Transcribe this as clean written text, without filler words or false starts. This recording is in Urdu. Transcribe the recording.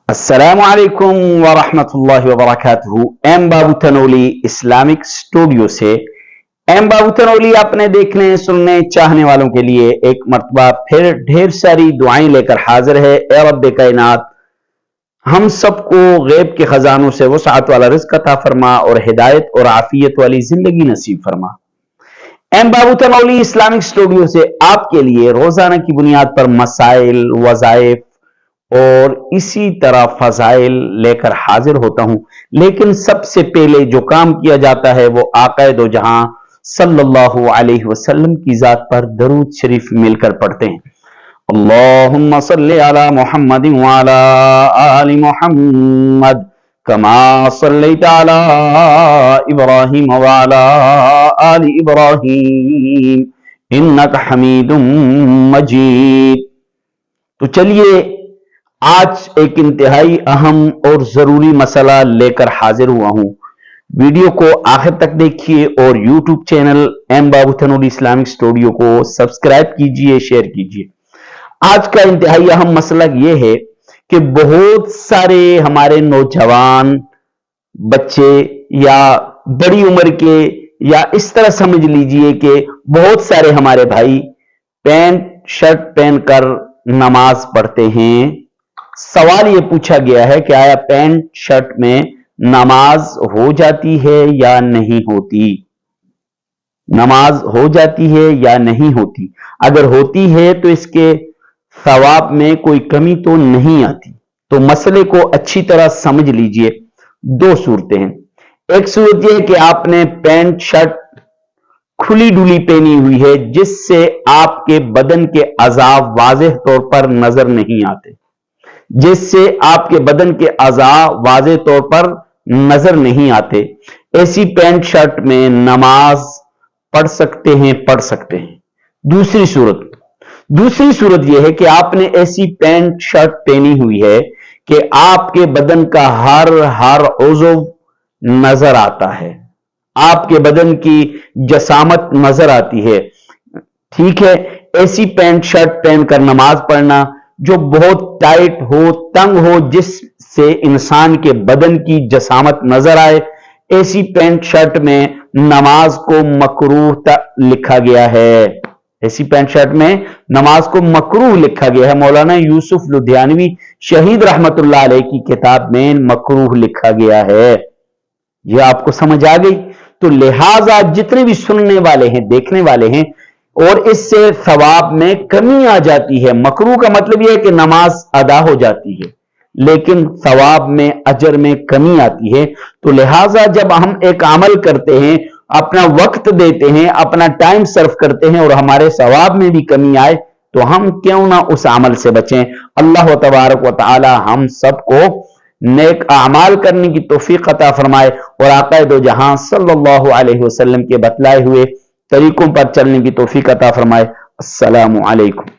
السلام علیکم ورحمۃ اللہ وبرکاتہ۔ ایم بابو تنولی اسلامک اسٹوڈیو سے ایم بابو تنولی اپنے دیکھنے سننے چاہنے والوں کے لیے ایک مرتبہ پھر ڈھیر ساری دعائیں لے کر حاضر ہے۔ اے رب کائنات، ہم سب کو غیب کے خزانوں سے وسعت والا رزق عطا فرما اور ہدایت اور عافیت والی زندگی نصیب فرما۔ ایم بابو تنولی اسلامک اسٹوڈیو سے آپ کے لیے روزانہ کی بنیاد پر مسائل، وظائف اور اسی طرح فضائل لے کر حاضر ہوتا ہوں، لیکن سب سے پہلے جو کام کیا جاتا ہے وہ آقا دو جہاں صلی اللہ علیہ وسلم کی ذات پر درود شریف مل کر پڑھتے ہیں۔ اللہم صلی علی محمد وعلی آل محمد کما صلیت علی ابراہیم وعلی آل ابراہیم انک حمید مجید۔ تو چلیے آج ایک انتہائی اہم اور ضروری مسئلہ لے کر حاضر ہوا ہوں۔ ویڈیو کو آخر تک دیکھیے اور یوٹیوب چینل ایم بابو تنولی اسلامک اسٹوڈیو کو سبسکرائب کیجئے، شیئر کیجئے۔ آج کا انتہائی اہم مسئلہ یہ ہے کہ بہت سارے ہمارے نوجوان بچے یا بڑی عمر کے یا اس طرح سمجھ لیجئے کہ بہت سارے ہمارے بھائی پینٹ شرٹ پہن کر نماز پڑھتے ہیں۔ سوال یہ پوچھا گیا ہے کہ آیا پینٹ شرٹ میں نماز ہو جاتی ہے یا نہیں ہوتی؟ نماز ہو جاتی ہے یا نہیں ہوتی؟ اگر ہوتی ہے تو اس کے ثواب میں کوئی کمی تو نہیں آتی؟ تو مسئلے کو اچھی طرح سمجھ لیجئے۔ دو صورتیں ہیں۔ ایک صورت یہ ہے کہ آپ نے پینٹ شرٹ کھلی ڈولی پہنی ہوئی ہے جس سے آپ کے بدن کے اعضاء واضح طور پر نظر نہیں آتے، ایسی پینٹ شرٹ میں نماز پڑھ سکتے ہیں۔ دوسری صورت یہ ہے کہ آپ نے ایسی پینٹ شرٹ پہنی ہوئی ہے کہ آپ کے بدن کا ہر عضو نظر آتا ہے، آپ کے بدن کی جسامت نظر آتی ہے۔ ٹھیک ہے، ایسی پینٹ شرٹ پہن کر نماز پڑھنا جو بہت ٹائٹ ہو، تنگ ہو، جس سے انسان کے بدن کی جسامت نظر آئے، ایسی پینٹ شرٹ میں نماز کو مکروہ لکھا گیا ہے۔ ایسی پینٹ شرٹ میں نماز کو مکروہ لکھا گیا ہے۔ مولانا یوسف لدھیانوی شہید رحمت اللہ علیہ کی کتاب میں مکروہ لکھا گیا ہے۔ یہ آپ کو سمجھ آ گئی؟ تو لہٰذا جتنے بھی سننے والے ہیں، دیکھنے والے ہیں اور اس سے ثواب میں کمی آ جاتی ہے، مکروہ کا مطلب یہ ہے کہ نماز ادا ہو جاتی ہے لیکن ثواب میں، اجر میں کمی آتی ہے، تو لہٰذا جب ہم ایک عمل کرتے ہیں، اپنا وقت دیتے ہیں، اپنا ٹائم صرف کرتے ہیں اور ہمارے ثواب میں بھی کمی آئے تو ہم کیوں نہ اس عمل سے بچیں۔ اللہ تبارک و تعالی ہم سب کو نیک اعمال کرنے کی توفیق عطا فرمائے اور آقا دو جہاں صلی اللہ علیہ وسلم کے بتلائے ہوئے طریقوں پر چلنے کی توفیق عطا فرمائے۔ السلام علیکم۔